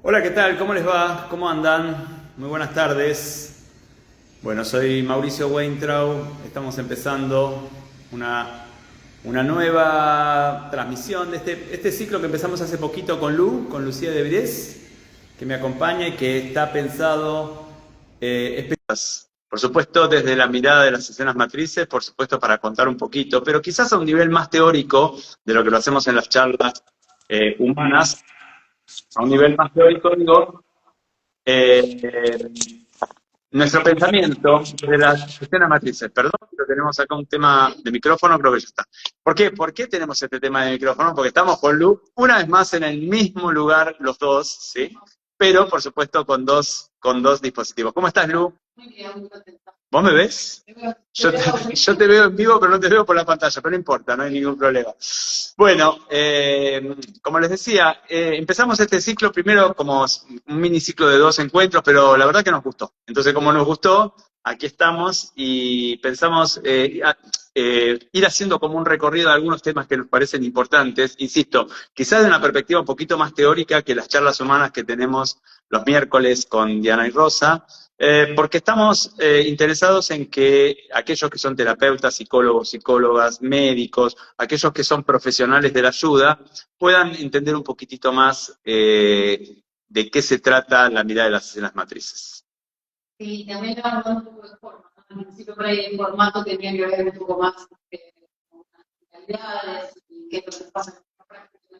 Hola, ¿qué tal? ¿Cómo les va? ¿Cómo andan? Muy buenas tardes. Bueno, soy Mauricio Weintraub. Estamos empezando una nueva transmisión de este ciclo que empezamos hace poquito con Lucía de Vries, que me acompaña y que está pensado, por supuesto, desde la mirada de las escenas matrices, por supuesto, para contar un poquito, pero quizás a un nivel más teórico de lo que lo hacemos en las charlas humanas, a un nivel más teórico, digo. Eh, Nuestro pensamiento de las escenas matrices, perdón, pero tenemos acá un tema de micrófono, creo que ya está. ¿Por qué? ¿Por qué tenemos este tema de micrófono? Porque estamos con Lu, una vez más en el mismo lugar los dos, ¿sí? Pero, por supuesto, con dos dispositivos. ¿Cómo estás, Lu? Muy bien, muy contenta. ¿Vos me ves? Yo te veo en vivo, pero no te veo por la pantalla, pero no importa, no hay ningún problema. Bueno, como les decía, empezamos este ciclo primero como un miniciclo de 2 encuentros, pero la verdad que nos gustó. Entonces, como nos gustó, aquí estamos y pensamos ir haciendo como un recorrido de algunos temas que nos parecen importantes. Insisto, quizás de una perspectiva un poquito más teórica que las charlas humanas que tenemos los miércoles con Diana y Rosa. Porque estamos interesados en que aquellos que son terapeutas, psicólogos, psicólogas, médicos, aquellos que son profesionales de la ayuda, puedan entender un poquitito más de qué se trata la mirada de las escenas matrices. Sí, también hablando un poco de forma, ¿no? Al principio por ahí el formato tenía que ver un poco más con las realidades y qué es lo que pasa en la práctica,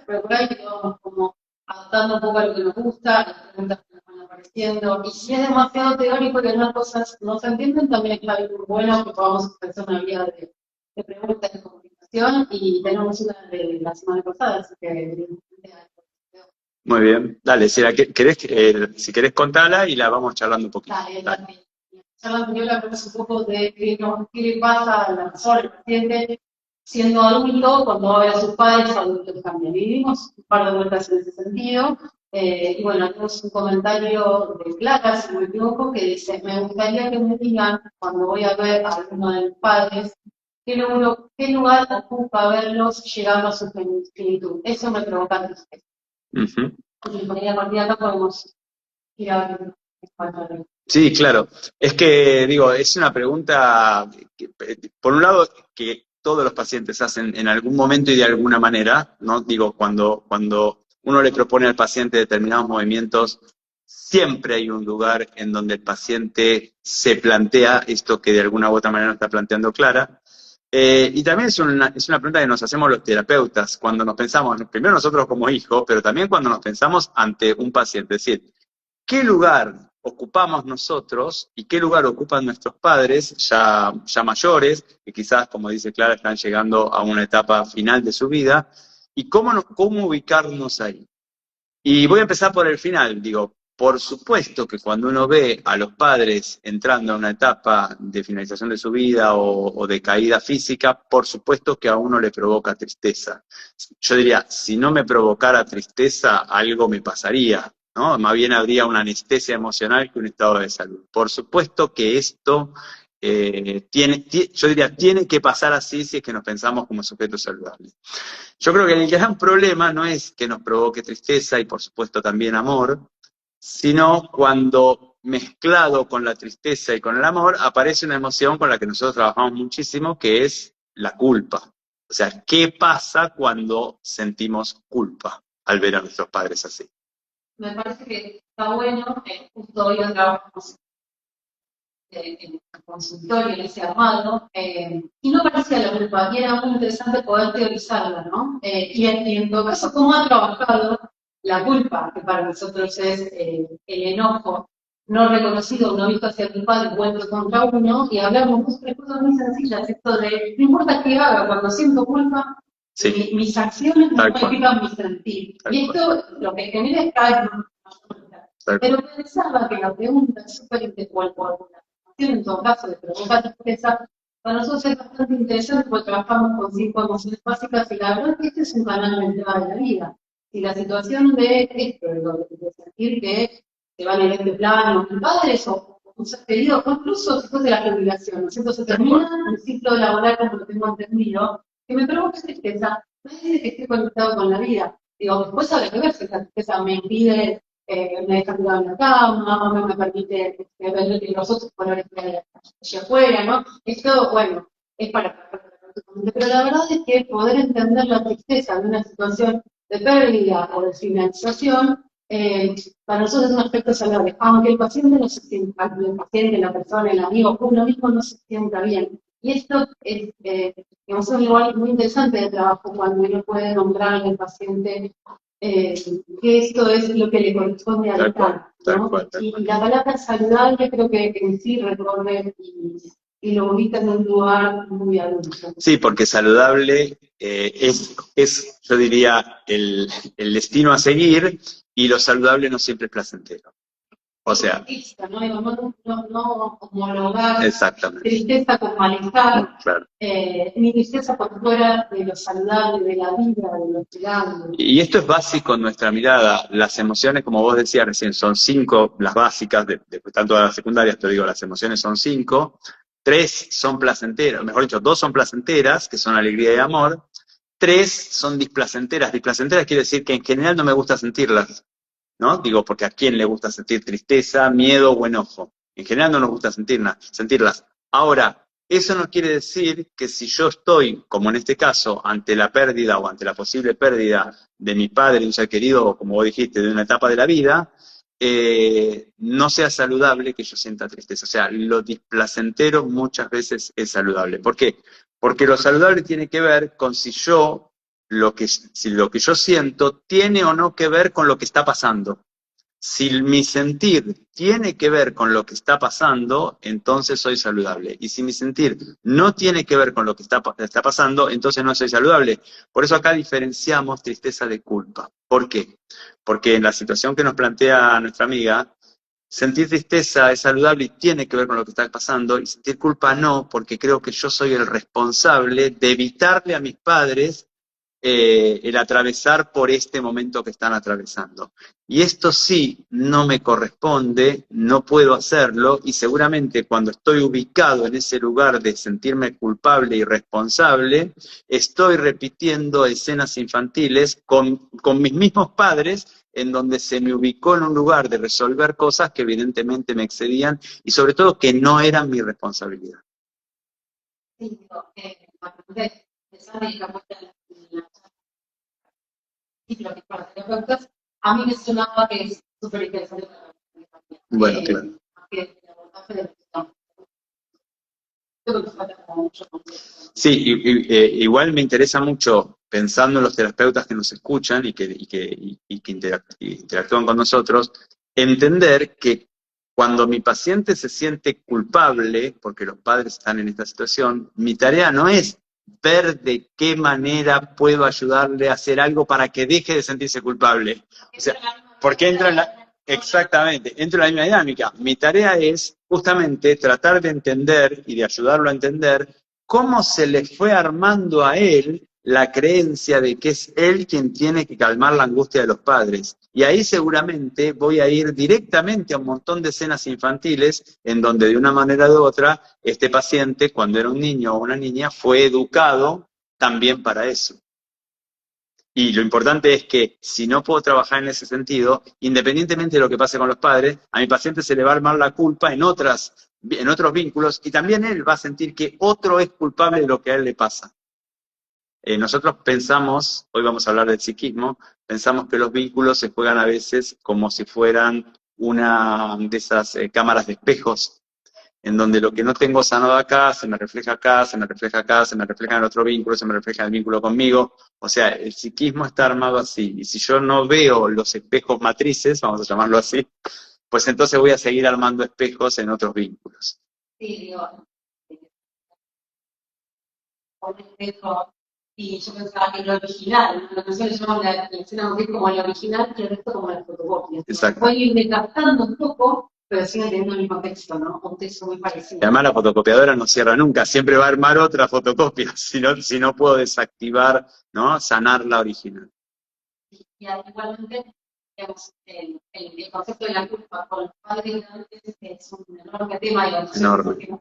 pero por ahí vamos como adaptando un poco a lo que nos gusta, las preguntas que nos van apareciendo, y si es demasiado teórico y algunas cosas no se entienden, también es algo bueno que podamos hacer una guía de preguntas de comunicación, y tenemos una de la semana pasada, así que Muy bien, dale, si querés contarla y la vamos charlando un poquito. dale. La charla anterior hablamos un poco de qué le pasa a la persona, al paciente, siendo adulto, cuando va a ver a sus padres, adultos también. Y dimos un par de vueltas en ese sentido. Y bueno, tenemos un comentario de Clara, si no me equivoco, que dice: me gustaría que me digan, cuando voy a ver a alguno de mis padres, qué lugar ocupa verlos llegando a su finitud. Eso me provoca tristeza. Y por ahí a partir de acá podemos ir a ver el. Sí, claro. Es que, digo, es una pregunta, por un lado, que todos los pacientes hacen en algún momento y de alguna manera, ¿no? Digo, cuando uno le propone al paciente determinados movimientos, siempre hay un lugar en donde el paciente se plantea esto que de alguna u otra manera nos está planteando Clara. Y también es una pregunta que nos hacemos los terapeutas cuando nos pensamos, primero nosotros como hijos, pero también cuando nos pensamos ante un paciente. Es decir, ¿qué lugar ocupamos nosotros y qué lugar ocupan nuestros padres ya mayores, que quizás, como dice Clara, están llegando a una etapa final de su vida? ¿Y cómo ubicarnos ahí? Y voy a empezar por el final. Digo, por supuesto que cuando uno ve a los padres entrando a una etapa de finalización de su vida o de caída física, por supuesto que a uno le provoca tristeza. Yo diría, si no me provocara tristeza, algo me pasaría, ¿no? Más bien habría una anestesia emocional que un estado de salud. Por supuesto que esto yo diría, tiene que pasar así si es que nos pensamos como sujetos saludables. Yo creo que el gran problema no es que nos provoque tristeza y por supuesto también amor, sino cuando mezclado con la tristeza y con el amor aparece una emoción con la que nosotros trabajamos muchísimo, que es la culpa. O sea, ¿qué pasa cuando sentimos culpa al ver a nuestros padres así? Me parece que está bueno, justo hoy yo trabajo en el consultorio, en ese armado, y no parecía la culpa, y era muy interesante poder teorizarla, ¿no? Y en todo caso, ¿cómo ha trabajado la culpa, que para nosotros es el enojo no reconocido, no visto hacia tu padre, vuelto contra uno, y hablamos de cosas muy sencillas, esto de, no importa qué haga, cuando siento culpa, Sí, mis acciones no tal cual. modifican mi sentir. Tal Y esto lo que genera es cada vez más. Tal Pero pensaba que la pregunta es súper interesante, en todo caso de provocar tristeza, para nosotros es bastante interesante porque trabajamos con 5 emociones básicas, y la verdad es que este es un canal de entrada de la vida. Si la situación de esto, de sentir que se va a ir a este plano, mis padres o un ser querido, o incluso después de la jubilación, ¿no es cierto? Se termina el ciclo laboral como lo tengo entendido, que me provoca tristeza, no es que esté conectado con la vida. Digo, después habrá que ver si esa tristeza me impide, me deja tirado en la cama, no me permite ver los otros colores que hay allá afuera, ¿no? Esto, bueno, es para... Pero la verdad es que poder entender la tristeza de una situación de pérdida o de finalización, para nosotros es un aspecto saludable, aunque el paciente no se sienta, el paciente, la persona, el amigo, uno mismo no se sienta bien. Y esto es, digamos, un lugar muy interesante de trabajo cuando uno puede nombrar al paciente que esto es lo que le corresponde al tal, ¿no? Y la palabra saludable creo que en sí recorre y lo ubica en un lugar muy adulto. Sí, porque saludable yo diría, el destino a seguir, y lo saludable no siempre es placentero. O sea, no homologar exactamente. Tristeza con malestar, Claro. Ni tristeza por fuera de lo saludable, de la vida, de lo esperable. Y esto es básico en nuestra mirada. Las emociones, como vos decías recién, son 5 las básicas, están todas las secundarias, pero digo, las emociones son 5. 3 son placenteras, mejor dicho, 2 son placenteras, que son alegría y amor. 3 son displacenteras. Displacenteras quiere decir que en general no me gusta sentirlas, ¿no? Digo, porque a quién le gusta sentir tristeza, miedo o enojo. En general no nos gusta sentirlas. Ahora, eso no quiere decir que si yo estoy, como en este caso, ante la pérdida o ante la posible pérdida de mi padre, de un ser querido, o como vos dijiste, de una etapa de la vida, no sea saludable que yo sienta tristeza. O sea, lo displacentero muchas veces es saludable. ¿Por qué? Porque lo saludable tiene que ver con si lo que yo siento tiene o no que ver con lo que está pasando. Si mi sentir tiene que ver con lo que está pasando, entonces soy saludable. Y si mi sentir no tiene que ver con lo que está pasando, entonces no soy saludable. Por eso acá diferenciamos tristeza de culpa. ¿Por qué? Porque en la situación que nos plantea nuestra amiga, sentir tristeza es saludable y tiene que ver con lo que está pasando, y sentir culpa no, porque creo que yo soy el responsable de evitarle a mis padres el atravesar por este momento que están atravesando. Y esto sí no me corresponde, no puedo hacerlo, y seguramente cuando estoy ubicado en ese lugar de sentirme culpable y responsable, estoy repitiendo escenas infantiles con mis mismos padres, en donde se me ubicó en un lugar de resolver cosas que evidentemente me excedían y sobre todo que no eran mi responsabilidad. Sí, a mí me sonaba que es súper interesante. Bueno, claro. Sí, igual me interesa mucho, pensando en los terapeutas que nos escuchan y que interactúan con nosotros, entender que cuando mi paciente se siente culpable, porque los padres están en esta situación, mi tarea no es ver de qué manera puedo ayudarle a hacer algo para que deje de sentirse culpable. O sea, porque entra en la... Exactamente, entro en la misma dinámica. Mi tarea es justamente tratar de entender y de ayudarlo a entender cómo se le fue armando a él la creencia de que es él quien tiene que calmar la angustia de los padres. Y ahí seguramente voy a ir directamente a un montón de escenas infantiles en donde de una manera u otra este paciente, cuando era un niño o una niña, fue educado también para eso. Y lo importante es que si no puedo trabajar en ese sentido, independientemente de lo que pase con los padres, a mi paciente se le va a armar la culpa en otros vínculos, y también él va a sentir que otro es culpable de lo que a él le pasa. Nosotros pensamos, hoy vamos a hablar del psiquismo, pensamos que los vínculos se juegan a veces como si fueran una de esas cámaras de espejos, en donde lo que no tengo sanado acá, se me refleja acá, se me refleja acá, se me refleja en el otro vínculo, se me refleja en el vínculo conmigo. O sea, el psiquismo está armado así. Y si yo no veo los espejos matrices, vamos a llamarlo así, pues entonces voy a seguir armando espejos en otros vínculos. Sí, digo, y yo pensaba que lo original, la canción le llaman la escena como el original y el resto como las fotocopias. Exacto. Puede ir desgastando un poco, pero sigue teniendo el mismo texto, ¿no? Un texto muy parecido. Y además la fotocopiadora no cierra nunca, siempre va a armar otra fotocopia, si no puedo desactivar, ¿no? Sanar la original. Y igualmente, digamos, el concepto de la culpa con los padres es un enorme tema, digamos, enorme.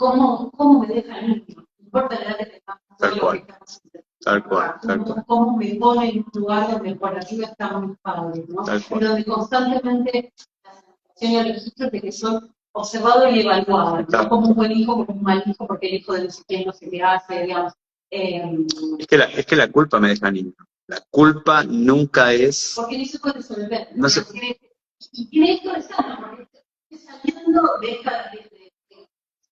cómo me deja el niño, no importa la edad que tengamos, Tal lo que cual, estamos tal cual, tal cual, cómo me pone en un lugar donde por arriba están mis padres, ¿no? tal Y cual. donde constantemente la sensación y el registro de que soy observado y evaluado, ¿no? Como un buen hijo, como un mal hijo, porque el hijo de no sé quién no sé qué hace, digamos. Es que la culpa me deja niño. La culpa nunca es... Porque no se puede resolver. No se... Y tiene esto de sano, porque estoy saliendo de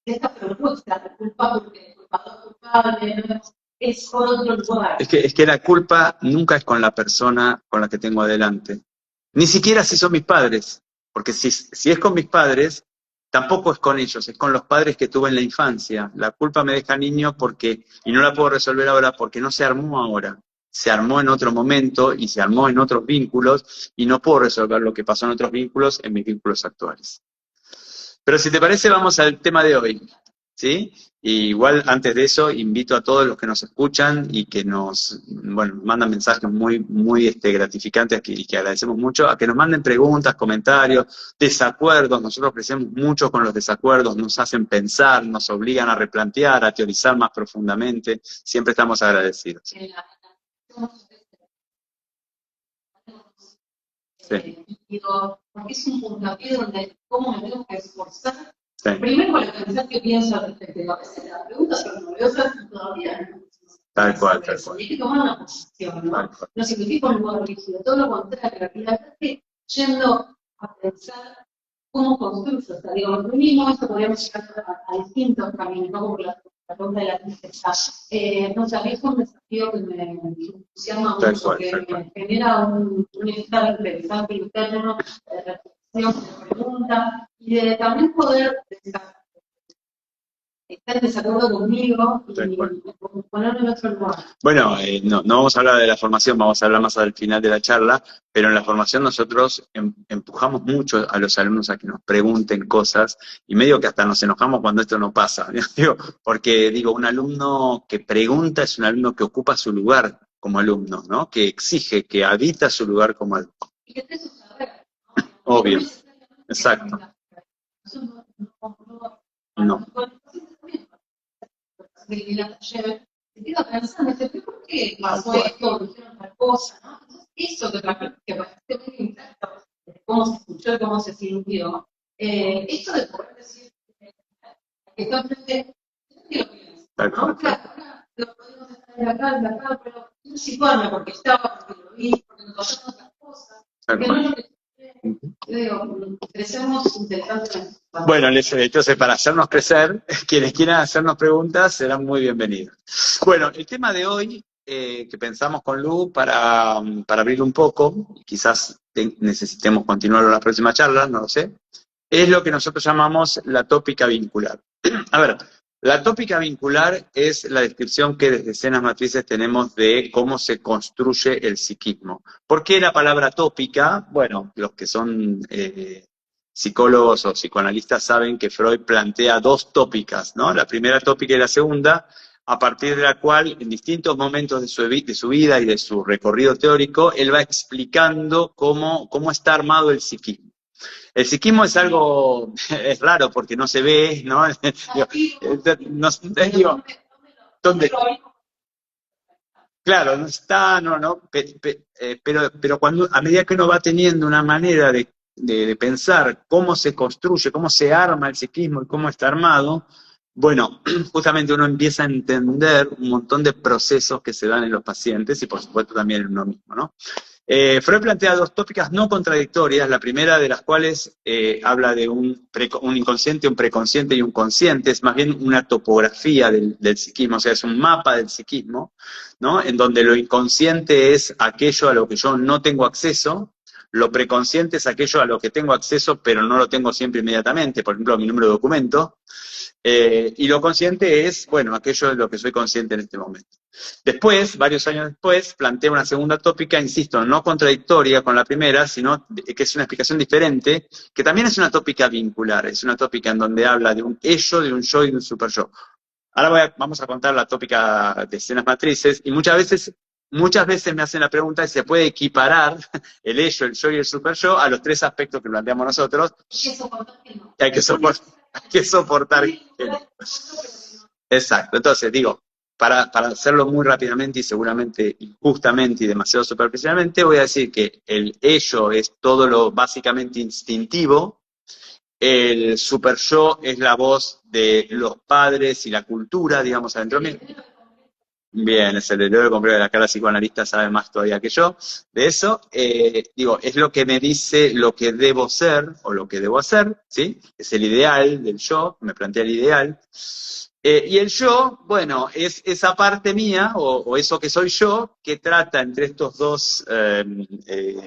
esta propuesta, de culpa porque el culpable culpable, es por otro lugar. Es que la culpa nunca es con la persona con la que tengo adelante. Ni siquiera si son mis padres. Porque si es con mis padres, tampoco es con ellos, es con los padres que tuve en la infancia. La culpa me deja niño porque, y no la puedo resolver ahora porque no se armó ahora. Se armó en otro momento y se armó en otros vínculos y no puedo resolver lo que pasó en otros vínculos en mis vínculos actuales. Pero si te parece, vamos al tema de hoy, ¿sí? Y igual, antes de eso, invito a todos los que nos escuchan y que nos, bueno, mandan mensajes muy, muy gratificantes y que agradecemos mucho, a que nos manden preguntas, comentarios, desacuerdos. Nosotros apreciamos mucho con los desacuerdos, nos hacen pensar, nos obligan a replantear, a teorizar más profundamente. Siempre estamos agradecidos. Sí. Digo, porque es un puntapié donde cómo me tengo que esforzar. Sí. Primero para pensar qué pienso al respecto. A veces las preguntas son novedosas y todavía no. Tal cual, tal cual. Y hay que tomar una posición, ¿no? No significa un modo rígido, todo lo contrario. La verdad es que yendo a pensar cómo construyo, o sea, digo, lo mismo, esto podríamos llegar a distintos caminos, ¿no? Como la pregunta de la tristeza. No sé, a mí es un desafío que me entusiasma mucho, que me genera un estado interesante interno, de reflexión, de pregunta, y de también poder estar en desacuerdo conmigo y ponerme en otro lugar. Bueno, no vamos a hablar de la formación, vamos a hablar más al final de la charla, pero en la formación nosotros empujamos mucho a los alumnos a que nos pregunten cosas y medio que hasta nos enojamos cuando esto no pasa. Porque digo, un alumno que pregunta es un alumno que ocupa su lugar como alumno, ¿no? Que exige, que habita su lugar como alumno. Y que esté su saber, ¿no? Obvio, exacto. No. De la taller, se queda pensando, ¿por qué pasó esto? Dijeron tal cosa, ¿no? Entonces, eso que parece muy intacto, cómo se escuchó, cómo se sintió, esto de poder decir que está frente, yo no lo pienso, ¿no? Ahora lo podemos estar de acá, pero no situarme porque estaba, porque lo vi, porque nos pasaron otras cosas, que no es lo que crecemos interesantemente. Bueno, entonces para hacernos crecer, quienes quieran hacernos preguntas serán muy bienvenidos. Bueno, el tema de hoy que pensamos con Lu para abrir un poco, quizás necesitemos continuarlo en las próximas charlas, no lo sé, es lo que nosotros llamamos la tópica vincular. A ver, la tópica vincular es la descripción que desde Escenas Matrices tenemos de cómo se construye el psiquismo. ¿Por qué la palabra tópica? Bueno, los que son psicólogos o psicoanalistas saben que Freud plantea dos tópicas, ¿no? La primera tópica y la segunda, a partir de la cual en distintos momentos de su vida y de su recorrido teórico, él va explicando cómo está armado el psiquismo. El psiquismo es algo, es raro porque no se ve, ¿no? ¿Dónde? Claro, no está, pero cuando, a medida que uno va teniendo una manera de pensar cómo se construye, cómo se arma el psiquismo y cómo está armado, bueno, justamente uno empieza a entender un montón de procesos que se dan en los pacientes y por supuesto también en uno mismo, ¿no? Freud plantea dos tópicas no contradictorias, la primera de las cuales habla de un inconsciente, un preconsciente y un consciente, es más bien una topografía del psiquismo, o sea, es un mapa del psiquismo, ¿no? En donde lo inconsciente es aquello a lo que yo no tengo acceso, lo preconsciente es aquello a lo que tengo acceso, pero no lo tengo siempre inmediatamente, por ejemplo, mi número de documento, y lo consciente es, bueno, aquello de lo que soy consciente en este momento. Después, varios años después, plantea una segunda tópica, insisto, no contradictoria con la primera, sino que es una explicación diferente, que también es una tópica vincular, es una tópica en donde habla de un ello, de un yo y de un super yo. Ahora vamos a contar la tópica de Escenas Matrices, y muchas veces me hacen la pregunta si se puede equiparar el ello, el yo y el super yo a los tres aspectos que planteamos nosotros. Hay que soportar que no. Hay que soportar. Hay que soportar. Exacto, entonces digo, para hacerlo muy rápidamente y seguramente injustamente y demasiado superficialmente, voy a decir que el ello es todo lo básicamente instintivo, el super yo es la voz de los padres y la cultura, digamos, adentro mío. Bien, es el héroe completo de la cara psicoanalista, sabe más todavía que yo de eso. Digo, es lo que me dice lo que debo ser o lo que debo hacer, ¿sí? Es el ideal del yo, me plantea el ideal. Y el yo, bueno, es esa parte mía o eso que soy yo que trata entre estos dos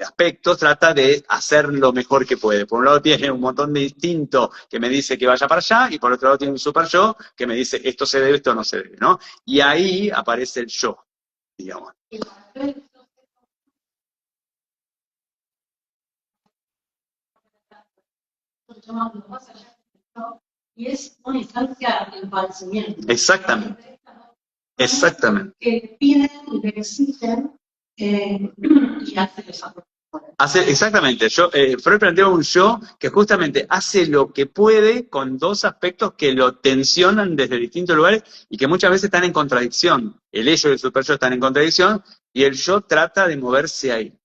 aspectos, trata de hacer lo mejor que puede. Por un lado tiene un montón de instinto que me dice que vaya para allá y por otro lado tiene un super yo que me dice esto se debe, esto no se debe, ¿no? Y ahí aparece el yo, digamos. Y es una instancia de padecimiento. Exactamente, exactamente. Que piden y que exigen y hacen esa Exactamente, Freud plantea un yo que justamente hace lo que puede con dos aspectos que lo tensionan desde distintos lugares y que muchas veces están en contradicción. El ello y el super yo están en contradicción y el yo trata de moverse ahí.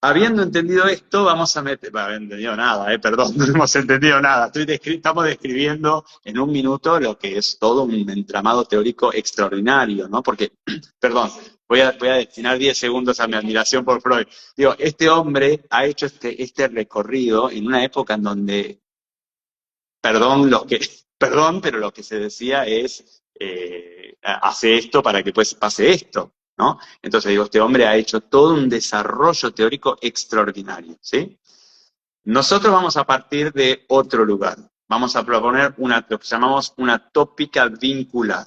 Habiendo entendido esto, vamos a meter... Bueno, habiendo entendido nada, perdón, no hemos entendido nada. Estamos describiendo en un minuto lo que es todo un entramado teórico extraordinario, ¿no? Porque, perdón, voy a destinar 10 segundos a mi admiración por Freud. Digo, este hombre ha hecho este recorrido en una época en donde, perdón, pero lo que se decía es, hace esto para que pues pase esto, ¿no? Entonces digo, este hombre ha hecho todo un desarrollo teórico extraordinario, ¿sí? Nosotros vamos a partir de otro lugar. Vamos a proponer lo que llamamos una tópica vincular.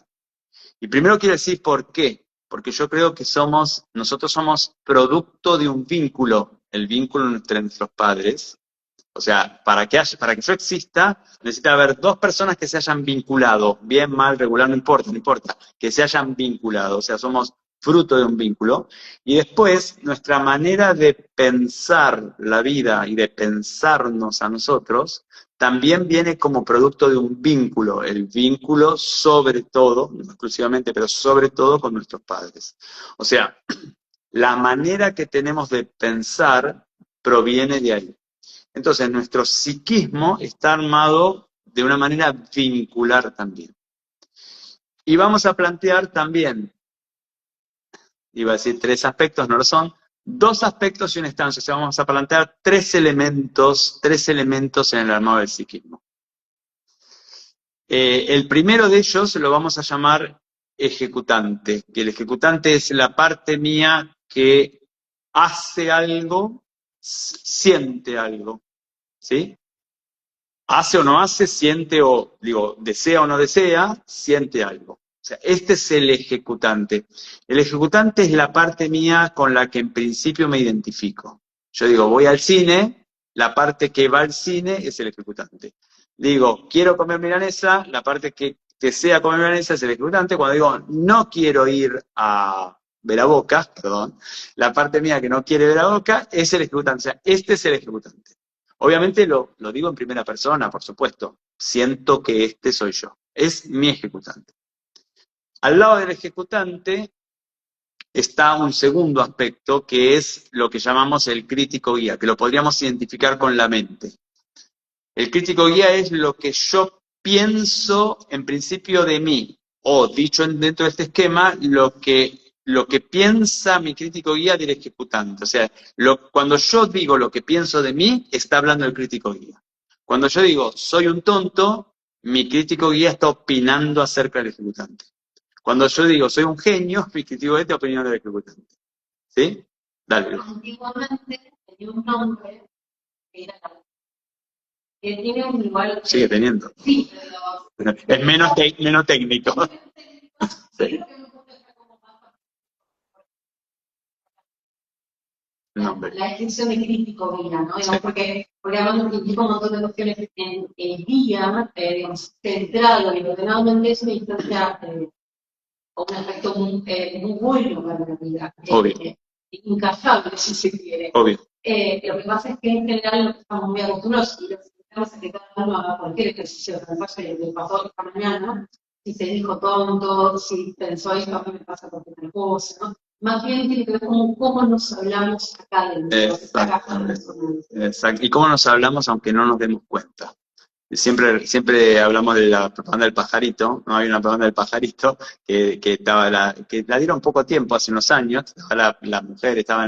Y primero quiero decir por qué. Porque yo creo que nosotros somos producto de un vínculo, el vínculo entre nuestros padres. O sea, para que yo exista, necesita haber dos personas que se hayan vinculado, bien, mal, regular, no importa, que se hayan vinculado, o sea, somos fruto de un vínculo. Y después, nuestra manera de pensar la vida y de pensarnos a nosotros, también viene como producto de un vínculo, el vínculo sobre todo, no exclusivamente, pero sobre todo con nuestros padres. O sea, la manera que tenemos de pensar proviene de ahí. Entonces, nuestro psiquismo está armado de una manera vincular también. Y vamos a plantear también, iba a decir 3 aspectos, no lo son, 2 aspectos y una instancia. O sea, vamos a plantear 3 elementos en el armado del psiquismo. El primero de ellos lo vamos a llamar ejecutante, que el ejecutante es la parte mía que hace algo, siente algo, ¿sí? Hace o no hace, siente o, desea o no desea, siente algo. O sea, este es el ejecutante. El ejecutante es la parte mía con la que en principio me identifico. Yo digo, voy al cine, la parte que va al cine es el ejecutante. Digo, quiero comer milanesa, la parte que desea comer milanesa es el ejecutante. Cuando digo, no quiero ir a ver a Boca, perdón, la parte mía que no quiere ver a Boca es el ejecutante. O sea, este es el ejecutante. Obviamente lo digo en primera persona, por supuesto. Siento que este soy yo. Es mi ejecutante. Al lado del ejecutante está un segundo aspecto que es lo que llamamos el crítico guía, que lo podríamos identificar con la mente. El crítico guía es lo que yo pienso en principio de mí, o dicho dentro de este esquema, lo que piensa mi crítico guía del ejecutante. O sea, cuando yo digo lo que pienso de mí, está hablando el crítico guía. Cuando yo digo soy un tonto, mi crítico guía está opinando acerca del ejecutante. Cuando yo digo soy un genio, mi crítico guía está opinando del ejecutante. ¿Sí? Dale. Antiguamente tenía un nombre que era que tiene un igual. Sigue teniendo. Sí, pero es menos técnico. Sí. La descripción de crítico guía, ¿no? Sí. Porque hablamos que implica un montón de cuestiones en el guía, digamos, centrado y ordenadamente es una instancia o un aspecto muy bueno para la vida. Obvio. Incasable, si se quiere. Obvio. Lo que pasa es que en general no estamos muy acostumbrados y los vamos a que cada uno haga cualquier ejercicio que le pasa y le pasó esta mañana, si se dijo tonto, si pensó esto, a mí me pasa por otra cosa, ¿no? Más bien tiene que ver con cómo nos hablamos acá dentro, Exacto. Y cómo nos hablamos aunque no nos demos cuenta. Siempre hablamos de la propaganda del pajarito, ¿no? Hay una propaganda del pajarito que la dieron poco tiempo, hace unos años, estaba la mujer estaba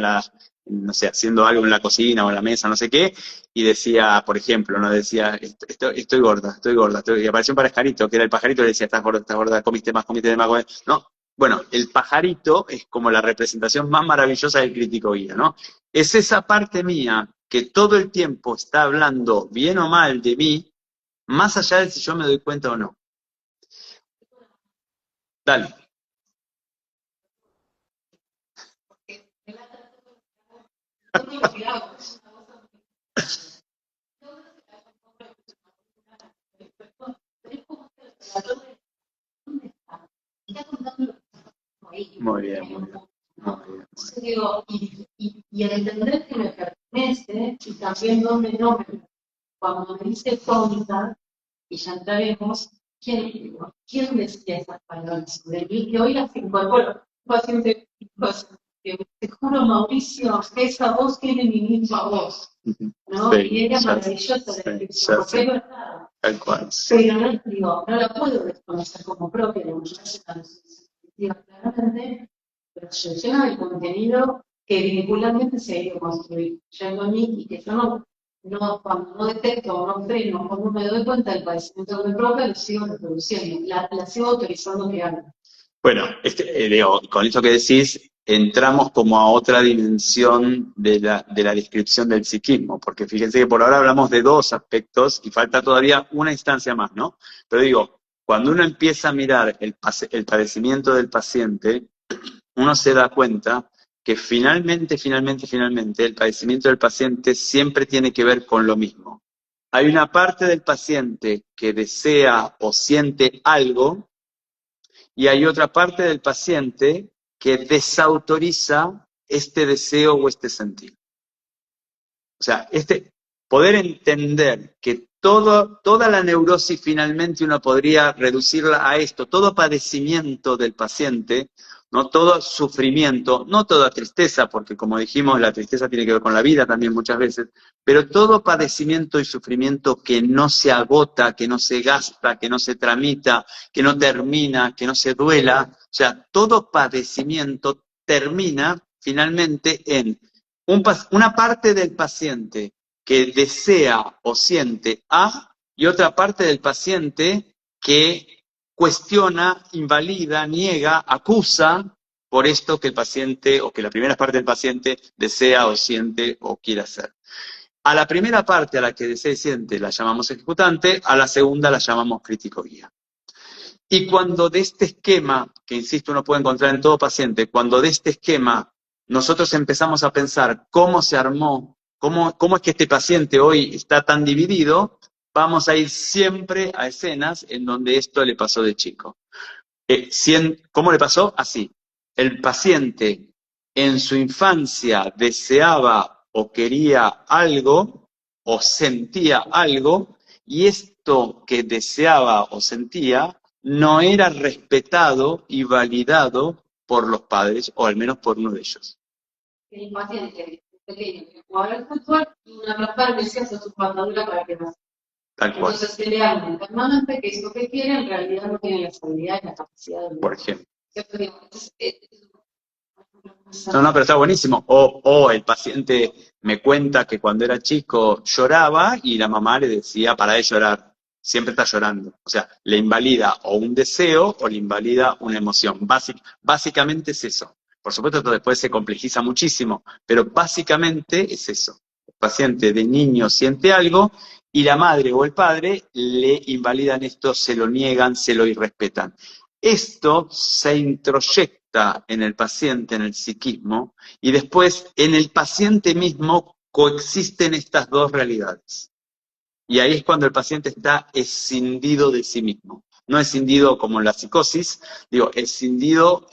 no sé, haciendo algo en la cocina o en la mesa, no sé qué, y decía, por ejemplo, ¿no? Decía, estoy gorda, y apareció un pajarito, que era el pajarito, y le decía, estás gorda, comiste más, no. Bueno, el pajarito es como la representación más maravillosa del crítico guía, ¿no? Es esa parte mía que todo el tiempo está hablando bien o mal de mí, más allá de si yo me doy cuenta o no. Dale. Muy bien, muy bien. Digo, y al entender que me pertenece y también donde no me, cuando me dice tonta, y ya entraremos, ¿quién decía esas palabras sobre mí? Que hoy las incorporo. Paciente, te juro, Mauricio, esa voz tiene mi misma voz, ¿no? Sí, y era maravillosa la descripción, porque es verdad. Tal cual. Pero no, digo, no la puedo desconocer como propia, la claramente, pero se llena de contenido que vincularmente se ha ido construyendo a mí y que yo cuando no detecto o no freno o no me doy cuenta del padecimiento que me provoca, lo sigo reproduciendo, la sigo autorizando que haga. Bueno, con esto que decís, entramos como a otra dimensión de la descripción del psiquismo, porque fíjense que por ahora hablamos de dos aspectos y falta todavía una instancia más, ¿no? Pero digo, cuando uno empieza a mirar el padecimiento del paciente, uno se da cuenta que finalmente, el padecimiento del paciente siempre tiene que ver con lo mismo. Hay una parte del paciente que desea o siente algo, y hay otra parte del paciente que desautoriza este deseo o este sentir. O sea, poder entender que toda la neurosis finalmente uno podría reducirla a esto, todo padecimiento del paciente, no todo sufrimiento, no toda tristeza, porque como dijimos, la tristeza tiene que ver con la vida también muchas veces, pero todo padecimiento y sufrimiento que no se agota, que no se gasta, que no se tramita, que no termina, que no se duela, o sea, todo padecimiento termina finalmente en una parte del paciente que desea o siente A y otra parte del paciente que cuestiona, invalida, niega, acusa por esto que el paciente o que la primera parte del paciente desea o siente o quiere hacer. A la primera parte a la que desea y siente la llamamos ejecutante, a la segunda la llamamos crítico guía. Y cuando de este esquema, que insisto uno puede encontrar en todo paciente, cuando de este esquema nosotros empezamos a pensar cómo se armó, cómo es que este paciente hoy está tan dividido, vamos a ir siempre a escenas en donde esto le pasó de chico. ¿Cómo le pasó? Así. El paciente en su infancia deseaba o quería algo o sentía algo, y esto que deseaba o sentía no era respetado y validado por los padres, o al menos por uno de ellos. El paciente pequeño que jugaba al fútbol y una mujer decía hace su patadura para que pase. Entonces se le habla internamente que eso que quiere en realidad no tiene la estabilidad y la capacidad de... Por ejemplo. No, pero está buenísimo. O el paciente me cuenta que cuando era chico lloraba y la mamá le decía, para de llorar, siempre está llorando. O sea, le invalida o un deseo o le invalida una emoción. Básicamente es eso. Por supuesto, esto después se complejiza muchísimo, pero básicamente es eso. El paciente de niño siente algo y la madre o el padre le invalidan esto, se lo niegan, se lo irrespetan. Esto se introyecta en el paciente, en el psiquismo, y después en el paciente mismo coexisten estas dos realidades. Y ahí es cuando el paciente está escindido de sí mismo. No escindido como en la psicosis, digo, escindido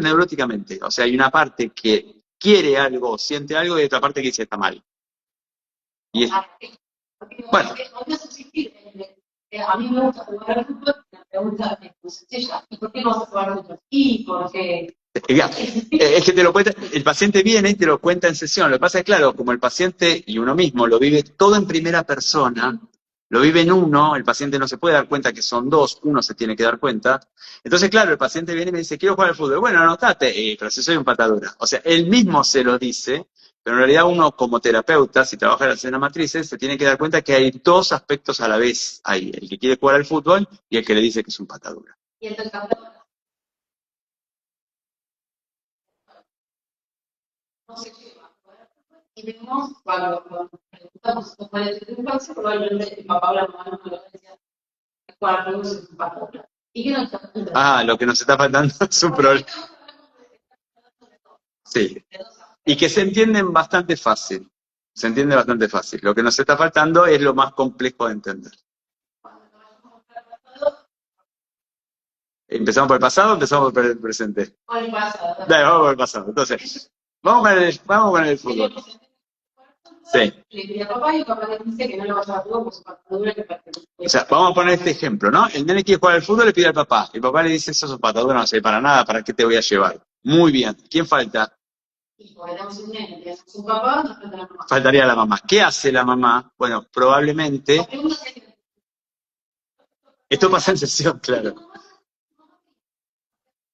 neuróticamente. O sea, hay una parte que quiere algo, siente algo, y otra parte que dice está mal. Y Bueno, podría subsistir. A mí me gusta jugar al fútbol, la pregunta es muy sencilla. ¿Y por qué no vas a jugar al fútbol? Y porque... es que te lo cuenta, el paciente viene y te lo cuenta en sesión. Lo que pasa es, claro, como el paciente y uno mismo lo vive todo en primera persona, lo vive en uno, el paciente no se puede dar cuenta que son dos, uno se tiene que dar cuenta. Entonces, claro, el paciente viene y me dice, quiero jugar al fútbol. Bueno, anotate, pero si soy un patadura. O sea, él mismo se lo dice, pero en realidad uno como terapeuta, si trabaja en la escena matrices, se tiene que dar cuenta que hay dos aspectos a la vez ahí, el que quiere jugar al fútbol y el que le dice que es un patadura. Y el campeón no se lleva. Y vemos, cuando preguntamos cuál es tu infancia, probablemente el papá o la mamá no lo decía, cuál es su patadura. ¿Y qué nos está faltando? Ah, lo que nos está faltando es un problema. Sí. Y que se entienden bastante fácil. Se entiende bastante fácil. Lo que nos está faltando es lo más complejo de entender. ¿Empezamos por el pasado o empezamos por el presente? Por el pasado. Dale, vamos por el pasado. Entonces, vamos con el fútbol. Sí. Le pide a papá y papá le dice que no lo vaya a jugar por su patadura que pertenece. O sea, vamos a poner este ejemplo, ¿no? El nene quiere jugar al fútbol, le pide al papá. El papá le dice, eso es un patadura, no sé para nada, ¿para qué te voy a llevar? Muy bien. ¿Quién falta? Y porque tenemos un nene que es su papá, nos falta la mamá. Faltaría la mamá. ¿Qué hace la mamá? Bueno, probablemente... Esto pasa en sesión, claro.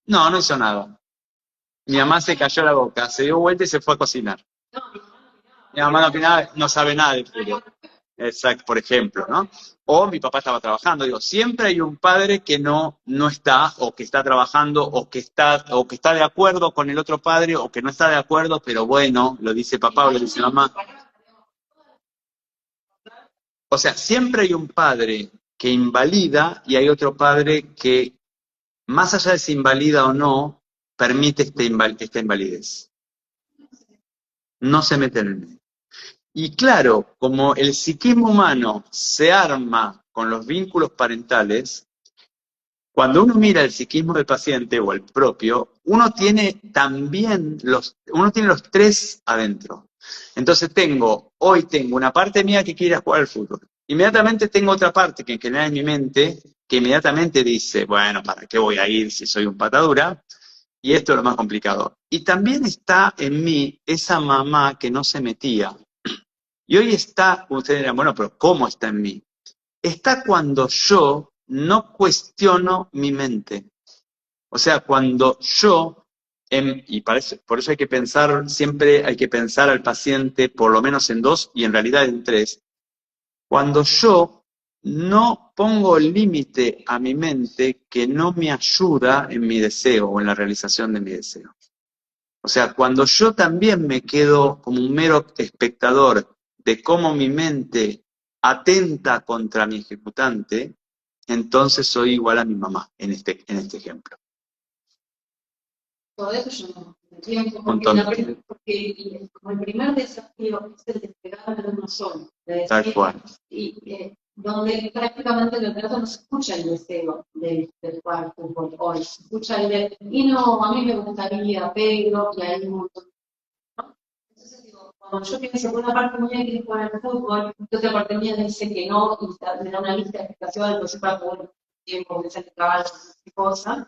No, no hizo nada. Mi mamá se cayó la boca, se dio vuelta y se fue a cocinar. Mi mamá no opinaba, no sabe nada de fútbol. Exacto, por ejemplo, ¿no? O mi papá estaba trabajando. Digo, siempre hay un padre que no está, o que está trabajando, o que está de acuerdo con el otro padre, o que no está de acuerdo, pero bueno, lo dice papá o lo dice mamá. O sea, siempre hay un padre que invalida y hay otro padre que, más allá de si invalida o no, permite esta invalidez. No se mete en el medio. Y claro, como el psiquismo humano se arma con los vínculos parentales, cuando uno mira el psiquismo del paciente o el propio, uno tiene también los tres adentro. Entonces hoy tengo una parte mía que quiere jugar al fútbol. Inmediatamente tengo otra parte que en general es mi mente, que inmediatamente dice, bueno, ¿para qué voy a ir si soy un patadura? Y esto es lo más complicado. Y también está en mí esa mamá que no se metía. Y hoy está, ustedes dirán, bueno, pero ¿cómo está en mí? Está cuando yo no cuestiono mi mente. O sea, cuando yo, por eso hay que pensar, siempre hay que pensar al paciente por lo menos en dos y en realidad en tres. Cuando yo no pongo límite a mi mente que no me ayuda en mi deseo o en la realización de mi deseo. O sea, cuando yo también me quedo como un mero espectador de cómo mi mente atenta contra mi ejecutante, entonces soy igual a mi mamá en este ejemplo. Todo eso yo no entiendo, porque como el primer desafío es el despegar de uno solo. Tal cual. Y donde prácticamente en el relato no se escucha el deseo del jugar fútbol hoy, se escucha el de, y no, a mí me gustaría, pero, y hay un montón. ¿No? Entonces digo, cuando yo pienso por una parte mía quiere jugar al fútbol, otra parte mía dice que no, y me da una lista de explicaciones, entonces para poder tiempo, que se acaba y cosas.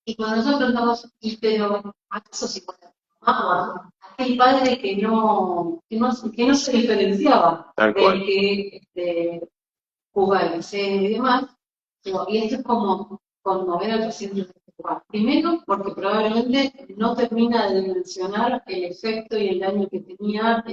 Y cuando nosotros preguntamos, ¿y pero acaso si aquel padre que no se diferenciaba del que jugaba en el seno y demás, digo, y esto es como conmover al paciente de jugar. Primero, porque probablemente no termina de dimensionar el efecto y el daño que tenía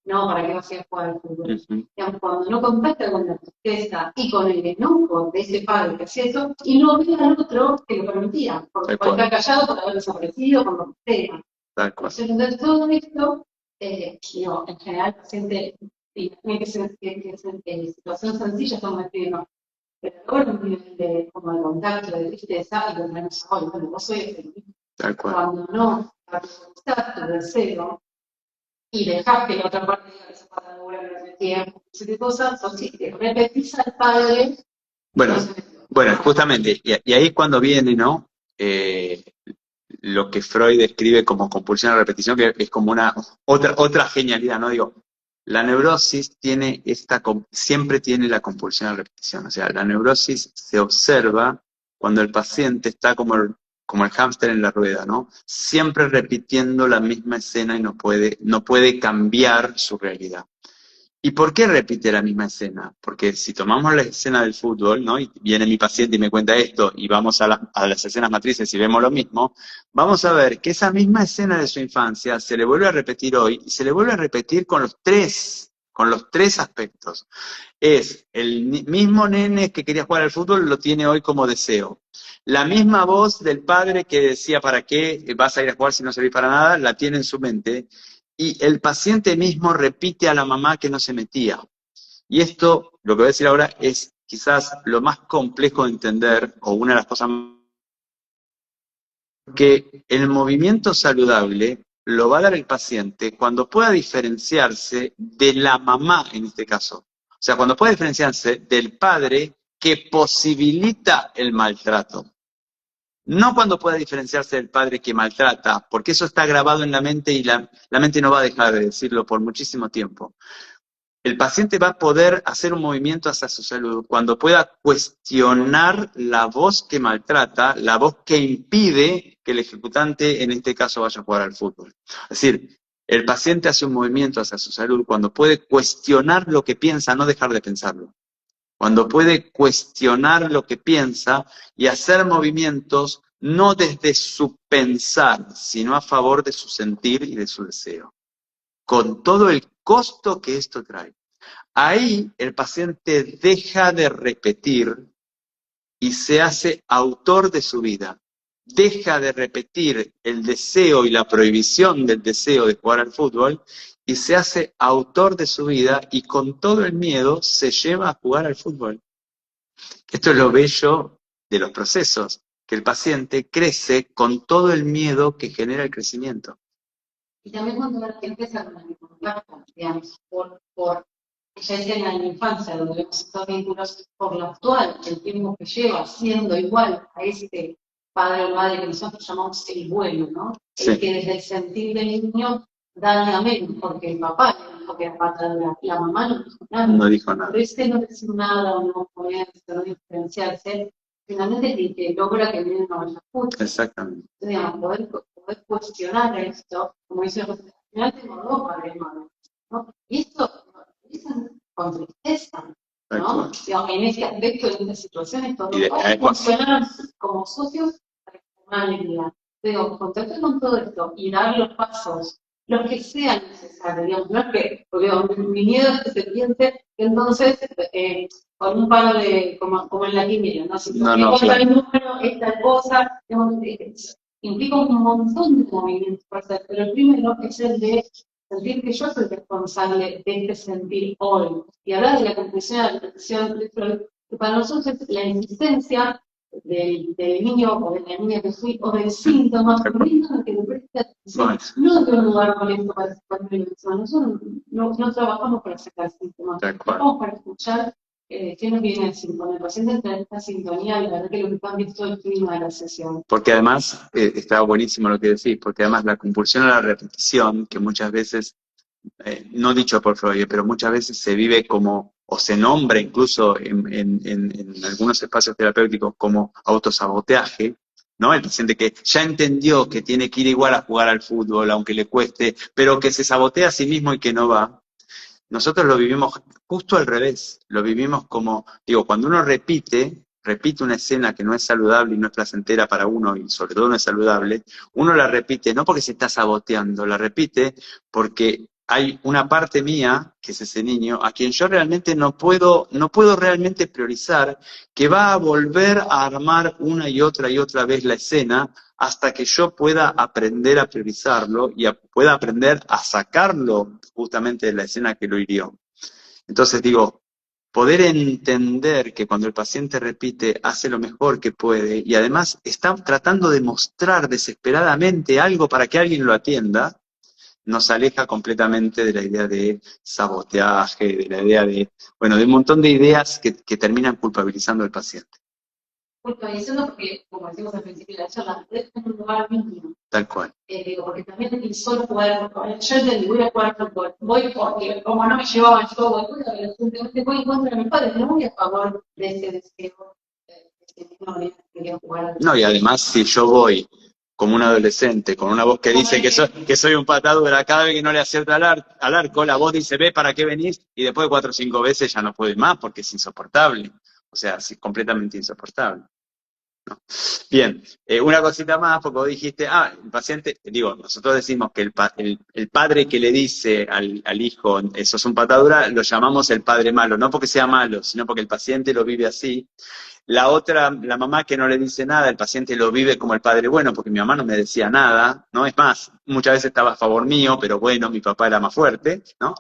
no, ¿para qué vas a jugar al fútbol? Digamos, cuando no contacta con la tristeza y con el enojo de ese padre que hacía eso, y no ve al otro que lo permitía, porque por estar callado, por haber desaparecido, por lo que sea. Entonces, todo esto, digo, en general, el paciente tiene que ser en situaciones sencillas estamos escribiendo, pero luego un nivel de como de contacto, de tristeza, y lo menos hoy, bueno, vos soy feliz. Cuando no contacto del cero y dejás que la otra parte diga que esa patadura no tiene tiempo, ese cosas, o si te repetís al padre. Bueno, justamente, y ahí es cuando viene, ¿no? Lo que Freud describe como compulsión a repetición, que es como otra genialidad, ¿no? Digo, La neurosis tiene siempre tiene la compulsión a repetición. O sea, la neurosis se observa cuando el paciente está como el hámster en la rueda, ¿no? Siempre repitiendo la misma escena y no puede cambiar su realidad. ¿Y por qué repite la misma escena? Porque si tomamos la escena del fútbol, ¿no? Y viene mi paciente y me cuenta esto, y vamos a las escenas matrices y vemos lo mismo, vamos a ver que esa misma escena de su infancia se le vuelve a repetir hoy, y se le vuelve a repetir con los tres aspectos. Es el mismo nene que quería jugar al fútbol, lo tiene hoy como deseo. La misma voz del padre que decía, ¿para qué vas a ir a jugar si no servís para nada? La tiene en su mente. Y el paciente mismo repite a la mamá que no se metía. Y esto, lo que voy a decir ahora, es quizás lo más complejo de entender, o una de las cosas que el movimiento saludable lo va a dar el paciente cuando pueda diferenciarse de la mamá en este caso. O sea, cuando pueda diferenciarse del padre que posibilita el maltrato. No cuando pueda diferenciarse del padre que maltrata, porque eso está grabado en la mente y la mente no va a dejar de decirlo por muchísimo tiempo. El paciente va a poder hacer un movimiento hacia su salud cuando pueda cuestionar la voz que maltrata, la voz que impide que el ejecutante, en este caso, vaya a jugar al fútbol. Es decir, el paciente hace un movimiento hacia su salud cuando puede cuestionar lo que piensa, no dejar de pensarlo. Cuando puede cuestionar lo que piensa y hacer movimientos no desde su pensar, sino a favor de su sentir y de su deseo, con todo el costo que esto trae. Ahí el paciente deja de repetir y se hace autor de su vida. Deja de repetir el deseo y la prohibición del deseo de jugar al fútbol y se hace autor de su vida y con todo el miedo se lleva a jugar al fútbol. Esto es lo bello de los procesos, que el paciente crece con todo el miedo que genera el crecimiento. Y también cuando la gente se manipular, digamos, ya sea en la infancia, donde vemos estos vínculos, por lo actual, el tiempo que lleva siendo igual a este padre o madre que nosotros llamamos el bueno, ¿no? Sí. El que desde el sentir del niño daña menos, porque el papá le dijo que era pata, la mamá no dijo nada. No dijo nada. Pero este no decir nada o no ponerse, no diferenciarse, finalmente el que logra que el niño no vaya a fútbol. Exactamente. Entonces, digamos, poder cuestionar esto, como dice José, al final tengo dos padres madres, ¿no? Y esto lo dicen con tristeza, ¿no? Digamos, en este aspecto, en estas situaciones, todos funcionan como socios para formar la vida. Digo, contactar con todo esto y dar los pasos, los que sean necesarios, digamos, no es que, porque mi miedo es que se piense que entonces, con un palo de, como en la quiniela, ¿no? Si no, claro. El número, esta cosa, digamos, implica un montón de movimientos para hacer, pero el primero es el de sentir que yo soy responsable de este sentir hoy. Y hablar de la comprensión de la repetición, que para nosotros es la existencia del niño o de la niña que fui, o del síntoma, que le preste atención, no de un lugar molesto para sacar prevención. Nosotros no trabajamos para sacar síntomas, trabajamos para escuchar qué nos viene a decir. Cuando el paciente entra en esta sintonía, la verdad que lo que cambia es todo el clima de la sesión. Porque además, está buenísimo lo que decís, porque además la compulsión a la repetición, que muchas veces, no dicho por Freud, pero muchas veces se vive como, o se nombra incluso en algunos espacios terapéuticos como autosaboteaje, ¿no? El paciente que ya entendió que tiene que ir igual a jugar al fútbol, aunque le cueste, pero que se sabotea a sí mismo y que no va. Nosotros lo vivimos justo al revés, lo vivimos como, digo, cuando uno repite una escena que no es saludable y no es placentera para uno, y sobre todo no es saludable, uno la repite no porque se está saboteando, la repite porque hay una parte mía, que es ese niño, a quien yo realmente no puedo realmente priorizar, que va a volver a armar una y otra vez la escena hasta que yo pueda aprender a priorizarlo y pueda aprender a sacarlo justamente de la escena que lo hirió. Entonces digo, poder entender que cuando el paciente repite, hace lo mejor que puede y además está tratando de mostrar desesperadamente algo para que alguien lo atienda, nos aleja completamente de la idea de saboteaje, de la idea de, bueno, de un montón de ideas que terminan culpabilizando al paciente. justo diciendo, porque, como decimos al principio de la charla, es un lugar mínimo. Tal cual. Digo, porque también el solo jugar fútbol. Yo entendí, voy a jugar fútbol. Voy porque, como no me llevaban yo, voy en contra de mis padres, no voy a favor de ese deseo de que no quería jugar. No, y además, si yo voy como un adolescente, con una voz que dice que soy un patadura, cada vez que no le acierta al arco, la voz dice, ve, ¿para qué venís? Y después de 4 o 5 veces ya no puedo ir más porque es insoportable. O sea, es completamente insoportable. ¿No? Bien, una cosita más, porque vos dijiste, el paciente, digo, nosotros decimos que el padre que le dice al hijo, eso es un patadura, lo llamamos el padre malo, no porque sea malo, sino porque el paciente lo vive así. La otra, la mamá que no le dice nada, el paciente lo vive como el padre bueno, porque mi mamá no me decía nada, ¿no? Es más, muchas veces estaba a favor mío, pero bueno, mi papá era más fuerte, ¿no?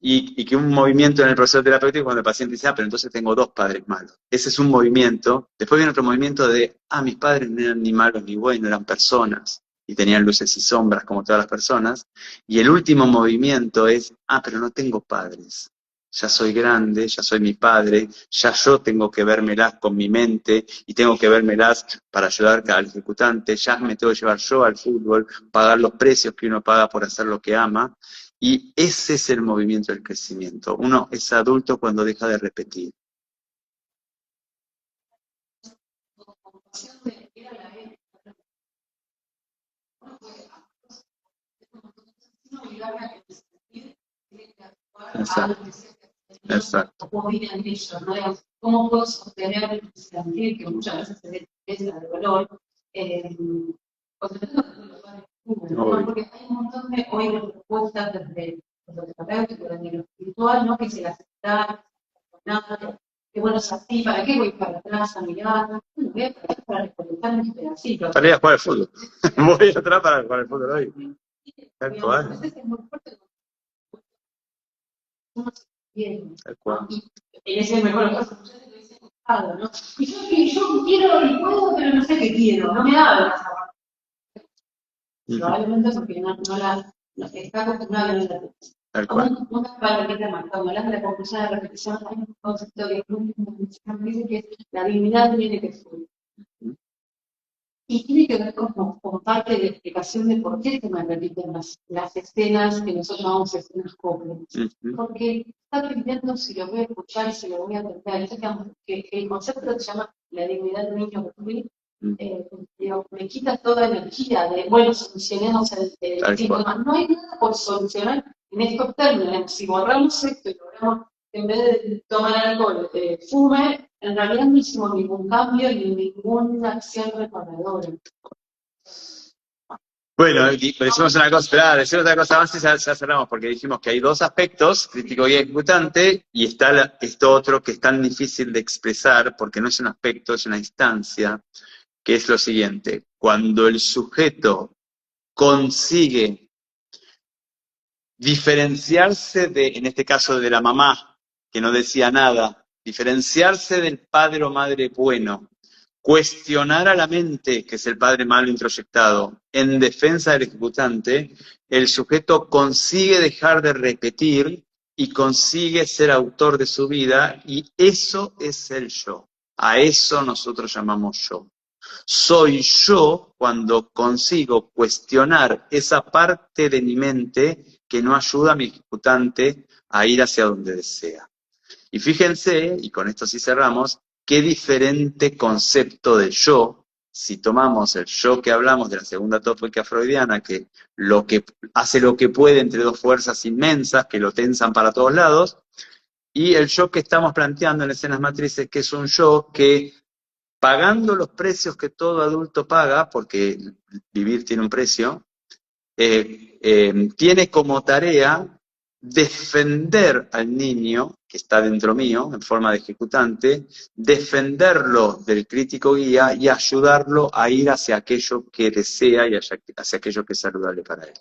Y que un movimiento en el proceso terapéutico cuando el paciente dice, pero entonces tengo 2 padres malos. Ese es un movimiento. Después viene otro movimiento de, mis padres no eran ni malos ni buenos, eran personas. Y tenían luces y sombras como todas las personas. Y el último movimiento es, pero no tengo padres. Ya soy grande, ya soy mi padre, ya yo tengo que vérmelas con mi mente y tengo que vérmelas para ayudar al ejecutante, ya me tengo que llevar yo al fútbol, pagar los precios que uno paga por hacer lo que ama. Y ese es el movimiento del crecimiento. Uno es adulto cuando deja de repetir. Exacto. Exacto. ¿Cómo puedo sostener el sentir que muchas veces se ve tristeza, de dolor? Porque hay un montón de hoy de propuestas desde lo terapéutico, desde lo espiritual, ¿no? Que se las está nada, que bueno, es así, ¿para qué voy para atrás a mirar? Bueno, voy a para recolectar mis pedacitos. Para ir a jugar al fútbol. Voy atrás para jugar al fútbol hoy. Tal cual. A veces es muy fuerte. Uno se quiere, Tal cual. Y ese es el mejor caso, ¿no? Y yo quiero y puedo, pero no sé qué quiero, no me habla esa parte. Probablemente porque no está acostumbrado a la repetición. Tal cual. Nunca para repetir más. Cuando hablas de la conclusión de la repetición, hay un concepto que dice que la divinidad tiene que fluir. Y tiene que ver con parte de la explicación de por qué se me repiten las escenas que nosotros llamamos escenas cómplices. Porque está aprendiendo si lo voy a escuchar y si lo voy a entender. Que el concepto que se llama la dignidad del niño que fui, me quita toda energía de, bueno, solucionemos el síntoma. No hay nada por solucionar en estos términos. Si borramos esto y logramos, en vez de tomar alcohol, fume, en realidad no hicimos ningún cambio ni ninguna acción reparadora. Bueno, decimos una cosa, esperá, decimos otra cosa más y ya cerramos, porque dijimos que hay 2 aspectos, crítico y ejecutante, y está esto otro que es tan difícil de expresar, porque no es un aspecto, es una instancia, que es lo siguiente: cuando el sujeto consigue diferenciarse en este caso de la mamá, que no decía nada, diferenciarse del padre o madre bueno, cuestionar a la mente, que es el padre malo introyectado, en defensa del ejecutante, el sujeto consigue dejar de repetir y consigue ser autor de su vida, y eso es el yo. A eso nosotros llamamos yo. Soy yo cuando consigo cuestionar esa parte de mi mente que no ayuda a mi ejecutante a ir hacia donde desea. Y fíjense, y con esto sí cerramos, qué diferente concepto de yo, si tomamos el yo que hablamos de la segunda tópica freudiana, que hace lo que puede entre 2 fuerzas inmensas que lo tensan para todos lados, y el yo que estamos planteando en escenas matrices, que es un yo que, pagando los precios que todo adulto paga, porque vivir tiene un precio, tiene como tarea defender al niño que está dentro mío, en forma de ejecutante, defenderlo del crítico guía y ayudarlo a ir hacia aquello que desea y hacia aquello que es saludable para él.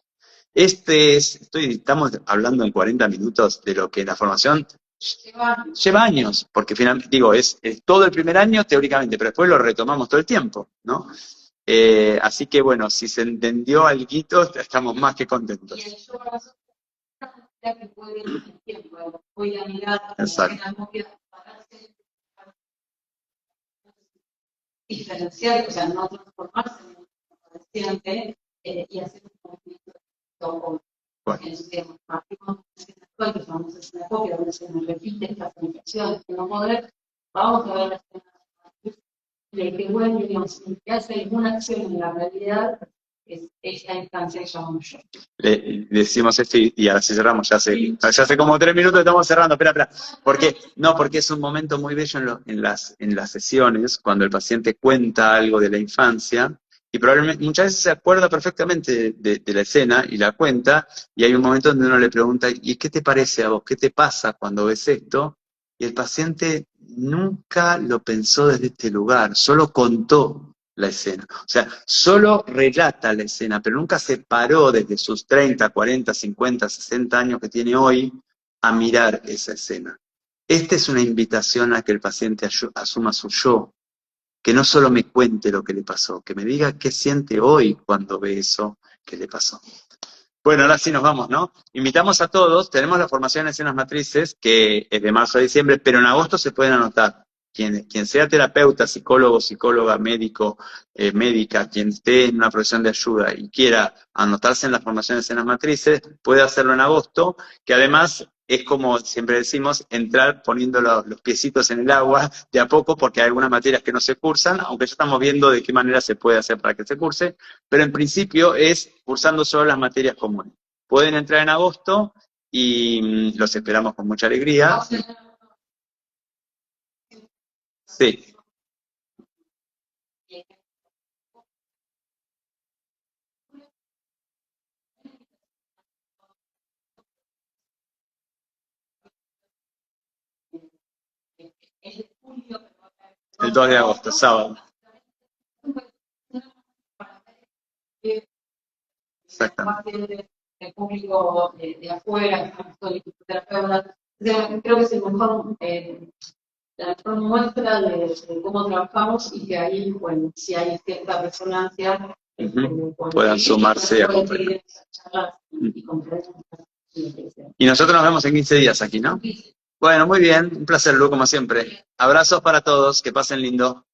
Estamos hablando en 40 minutos de lo que la formación lleva años, porque finalmente, digo, es todo el primer año teóricamente, pero después lo retomamos todo el tiempo, ¿no? Así que bueno, si se entendió alguito, estamos más que contentos. Exacto. diferenciar, o sea, no transformarse en un paciente y hacer un movimiento con digamos, partimos de escena actual, que llamamos escena copia, donde se nos repite estas infecciones que no poder, vamos a ver la escena de que bueno, digamos, que hace alguna acción en la realidad, es esta instancia que llamamos yo. Decimos esto y ahora sí cerramos, ya hace como 3 minutos estamos cerrando, espera. Porque es un momento muy bello en las sesiones, cuando el paciente cuenta algo de la infancia, y probablemente muchas veces se acuerda perfectamente de la escena y la cuenta, y hay un momento donde uno le pregunta, ¿y qué te parece a vos? ¿Qué te pasa cuando ves esto? Y el paciente nunca lo pensó desde este lugar, solo contó la escena. O sea, solo relata la escena, pero nunca se paró desde sus 30, 40, 50, 60 años que tiene hoy a mirar esa escena. Esta es una invitación a que el paciente asuma su yo, que no solo me cuente lo que le pasó, que me diga qué siente hoy cuando ve eso que le pasó. Bueno, ahora sí nos vamos, ¿no? Invitamos a todos, tenemos la formación en escenas matrices, que es de marzo a diciembre, pero en agosto se pueden anotar. Quien sea terapeuta, psicólogo, psicóloga, médico, médica, quien esté en una profesión de ayuda y quiera anotarse en la formación de escenas matrices, puede hacerlo en agosto, que además es como siempre decimos, entrar poniendo los piecitos en el agua de a poco, porque hay algunas materias que no se cursan, aunque ya estamos viendo de qué manera se puede hacer para que se curse, pero en principio es cursando solo las materias comunes. Pueden entrar en agosto y los esperamos con mucha alegría. Sí. El 2 de agosto, sábado. Exactamente. El público de afuera, terapeutas, creo que es la mejor muestra de cómo trabajamos y que ahí, bueno, si hay cierta resonancia, puedan sumarse a comprender. Y nosotros nos vemos en 15 días aquí, ¿no? Bueno, muy bien, un placer, Lu, como siempre. Abrazos para todos, que pasen lindo.